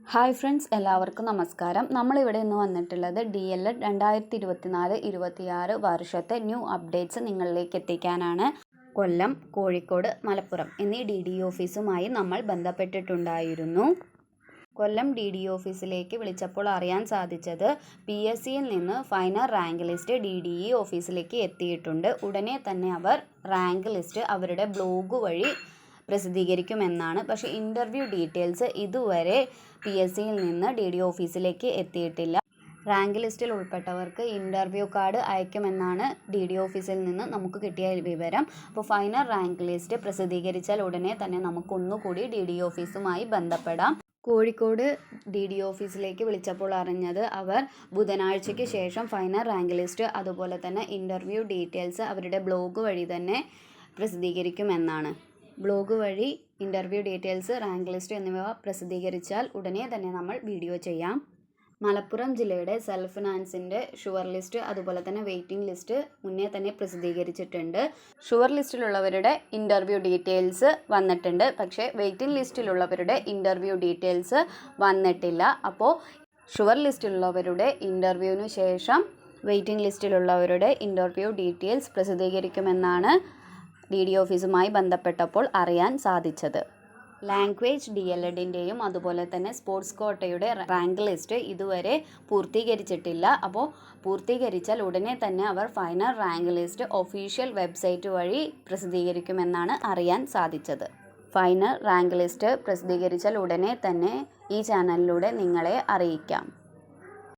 Hi friends, എല്ലാവർക്കും നമസ്കാരം. നമ്മളിവിടെ ഇന്ന് വന്നിട്ടുള്ളത് DLED 2024-26 വർഷത്തെ ന്യൂ അപ്ഡേറ്റ്സ് നിങ്ങളിലേക്ക് എത്തിക്കാനാണ്. കൊല്ലം, കോഴിക്കോട്, മലപ്പുറം എന്നീ DDE ഓഫീസുമായി നമ്മൾ ബന്ധപ്പെട്ടിട്ടുണ്ടായിരുന്നു. കൊല്ലം DDE ഓഫീസിലേക്ക് വിളിച്ചപ്പോൾ അറിയാൻ സാധിച്ചത് PSCയിൽ നിന്ന് ഫൈനൽ റാങ്ക് ലിസ്റ്റ് DDE ഓഫീസിലേക്ക് എത്തിയിട്ടുണ്ട്. ഉടനെ തന്നെ അവർ റാങ്ക് ലിസ്റ്റ് അവരുടെ ബ്ലോഗ് വഴി പ്രസിദ്ധീകരിക്കുമെന്നാണ്. പക്ഷേ ഇൻ്റർവ്യൂ ഡീറ്റെയിൽസ് ഇതുവരെ PSCയിൽ നിന്ന് DDE ഓഫീസിലേക്ക് എത്തിയിട്ടില്ല. റാങ്ക് ലിസ്റ്റിൽ ഉൾപ്പെട്ടവർക്ക് ഇൻ്റർവ്യൂ കാർഡ് അയക്കുമെന്നാണ് DDE ഓഫീസിൽ നിന്ന് നമുക്ക് കിട്ടിയ വിവരം. അപ്പോൾ ഫൈനൽ റാങ്ക് ലിസ്റ്റ് പ്രസിദ്ധീകരിച്ചാൽ ഉടനെ തന്നെ നമുക്കൊന്നുകൂടി DDE ഓഫീസുമായി ബന്ധപ്പെടാം. കോഴിക്കോട് DDE ഓഫീസിലേക്ക് വിളിച്ചപ്പോൾ അറിഞ്ഞത് അവർ ബുധനാഴ്ചയ്ക്ക് ശേഷം ഫൈനൽ റാങ്ക് ലിസ്റ്റ് അതുപോലെ തന്നെ ഇൻ്റർവ്യൂ ഡീറ്റെയിൽസ് അവരുടെ ബ്ലോഗ് വഴി തന്നെ പ്രസിദ്ധീകരിക്കുമെന്നാണ്. ബ്ലോഗ് വഴി ഇൻ്റർവ്യൂ ഡീറ്റെയിൽസ്, റാങ്ക് ലിസ്റ്റ് എന്നിവ പ്രസിദ്ധീകരിച്ചാൽ ഉടനെ തന്നെ നമ്മൾ വീഡിയോ ചെയ്യാം. മലപ്പുറം ജില്ലയുടെ സെൽഫ് ഫിനാൻസിൻ്റെ ഷുവർ ലിസ്റ്റ് അതുപോലെ തന്നെ വെയിറ്റിംഗ് ലിസ്റ്റ് മുന്നേ തന്നെ പ്രസിദ്ധീകരിച്ചിട്ടുണ്ട്. ഷുവർ ലിസ്റ്റിലുള്ളവരുടെ ഇൻ്റർവ്യൂ ഡീറ്റെയിൽസ് വന്നിട്ടുണ്ട്, പക്ഷേ വെയിറ്റിംഗ് ലിസ്റ്റിലുള്ളവരുടെ ഇൻ്റർവ്യൂ ഡീറ്റെയിൽസ് വന്നിട്ടില്ല. അപ്പോൾ ഷുവർ ലിസ്റ്റിലുള്ളവരുടെ ഇൻ്റർവ്യൂവിന് ശേഷം വെയിറ്റിംഗ് ലിസ്റ്റിലുള്ളവരുടെ ഇൻ്റർവ്യൂ ഡീറ്റെയിൽസ് പ്രസിദ്ധീകരിക്കുമെന്നാണ് DDE ഓഫീസുമായി ബന്ധപ്പെട്ടപ്പോൾ അറിയാൻ സാധിച്ചത്. ലാംഗ്വേജ് DLEDൻ്റെയും അതുപോലെ തന്നെ സ്പോർട്സ് കോട്ടയുടെ റാങ്ക് ലിസ്റ്റ് ഇതുവരെ പൂർത്തീകരിച്ചിട്ടില്ല. അപ്പോൾ പൂർത്തീകരിച്ചാൽ ഉടനെ തന്നെ അവർ final rank list official website വഴി പ്രസിദ്ധീകരിക്കുമെന്നാണ് അറിയാൻ സാധിച്ചത്. ഫൈനൽ റാങ്ക് ലിസ്റ്റ് പ്രസിദ്ധീകരിച്ചാൽ ഉടനെ തന്നെ ഈ ചാനലിലൂടെ നിങ്ങളെ അറിയിക്കാം.